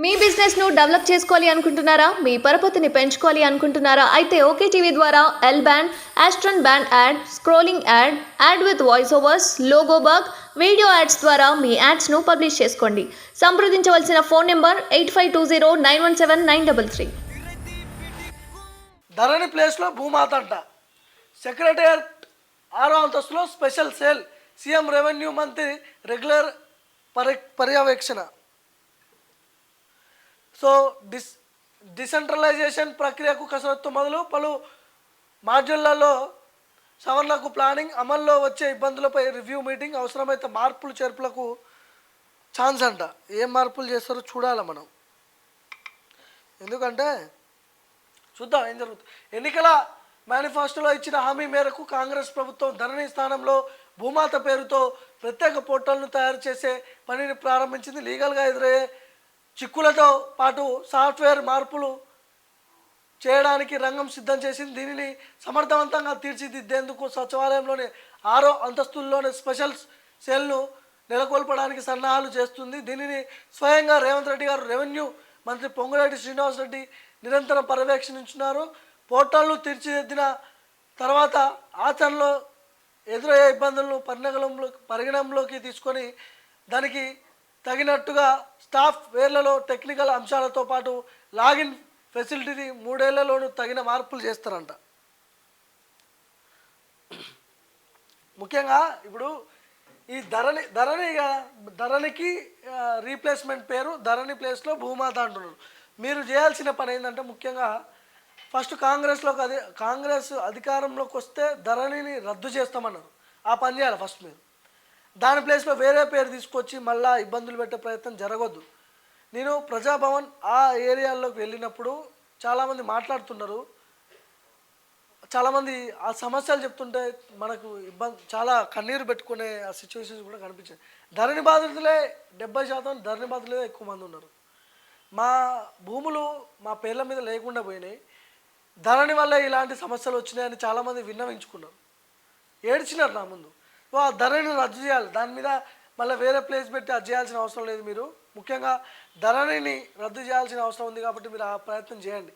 మీ business ను develop చేసుకోవాలి అనుకుంటున్నారా? మీ పరపతిని పెంచుకోవాలి అనుకుంటున్నారా? అయితే ఓకే టీవీ ద్వారా L band, aston band ad, scrolling ad, ad with voice overs, logo bug, video ads ద్వారా మీ యాడ్స్ ను పబ్లిష్ చేసుకోండి. సంప్రదించవలసిన ఫోన్ నెంబర్ 8520917933. ధరణి ప్లేస్లో భూమాత అంట. సెక్రటేరియట్ 6వ అంతస్తులో స్పెషల్ సేల్. సీఎం రెవెన్యూ మంత్రి రెగ్యులర్ పర్యవేక్షణ. సో డిసెంట్రలైజేషన్ ప్రక్రియకు కసరత్తు మొదలు. పలు మాడ్యూళ్లలో సవరణకు ప్లానింగ్. అమల్లో వచ్చే ఇబ్బందులపై రివ్యూ మీటింగ్. అవసరమైతే మార్పులు చేర్పులకు ఛాన్స్ అంట. ఏం మార్పులు చేస్తారో చూడాలి మనం, ఎందుకంటే చూద్దాం ఏం జరుగుతుంది. ఎన్నికల మేనిఫెస్టోలో ఇచ్చిన హామీ మేరకు కాంగ్రెస్ ప్రభుత్వం ధరణి స్థానంలో భూమాత పేరుతో ప్రత్యేక పోర్టల్ను తయారు చేసే పనిని ప్రారంభించింది. లీగల్గా ఎదురయ్యే చిక్కులతో పాటు సాఫ్ట్వేర్ మార్పులు చేయడానికి రంగం సిద్ధం చేసింది. దీనిని సమర్థవంతంగా తీర్చిదిద్దేందుకు సచివాలయంలోని 6వ అంతస్తుల్లోని స్పెషల్ సెల్ను నెలకొల్పడానికి సన్నాహాలు చేస్తుంది. దీనిని స్వయంగా రేవంత్ రెడ్డి గారు, రెవెన్యూ మంత్రి పొంగులేటి శ్రీనివాసరెడ్డి నిరంతరం పర్యవేక్షించున్నారు. పోర్టల్ను తీర్చిదిద్దిన తర్వాత ఆచరణలో ఎదురయ్యే ఇబ్బందులను పరిగణంలోకి తీసుకొని దానికి తగినట్టుగా స్టాఫ్ వేర్లలో టెక్నికల్ అంశాలతో పాటు లాగిన్ ఫెసిలిటీని 3 ఏళ్లలోనూ తగిన మార్పులు చేస్తారంట. ముఖ్యంగా ఇప్పుడు ఈ ధరణికి రీప్లేస్మెంట్ పేరు ధరణి ప్లేస్లో భూమాత అంటున్నారు. మీరు చేయాల్సిన పని ఏంటంటే, ముఖ్యంగా ఫస్ట్ కాంగ్రెస్ అధికారంలోకి వస్తే ధరణిని రద్దు చేస్తామన్నారు. ఆ పని చేయాలి ఫస్ట్ మీరు. దాని ప్లేస్లో వేరే పేరు తీసుకొచ్చి మళ్ళీ ఇబ్బందులు పెట్టే ప్రయత్నం జరగొద్దు. నేను ప్రజాభవన్ ఆ ఏరియాల్లోకి వెళ్ళినప్పుడు చాలామంది మాట్లాడుతున్నారు. చాలామంది ఆ సమస్యలు చెప్తుంటే మనకు చాలా కన్నీరు పెట్టుకునే ఆ సిచ్యువేషన్స్ కూడా కనిపించాయి. ధరణి బాధితులే 70% ధరణి బాధితులే ఎక్కువ మంది ఉన్నారు. మా భూములు మా పేర్ల మీద లేకుండా పోయినాయి, ధరణి వల్ల ఇలాంటి సమస్యలు వచ్చినాయని చాలామంది విన్నవించుకున్నారు, ఏడ్చినారు నా ముందు. ఆ ధరణిని రద్దు చేయాలి, దాని మీద మళ్ళీ వేరే ప్లేస్ పెట్టి అది చేయాల్సిన అవసరం లేదు. మీరు ముఖ్యంగా ధరణిని రద్దు చేయాల్సిన అవసరం ఉంది కాబట్టి మీరు ఆ ప్రయత్నం చేయండి.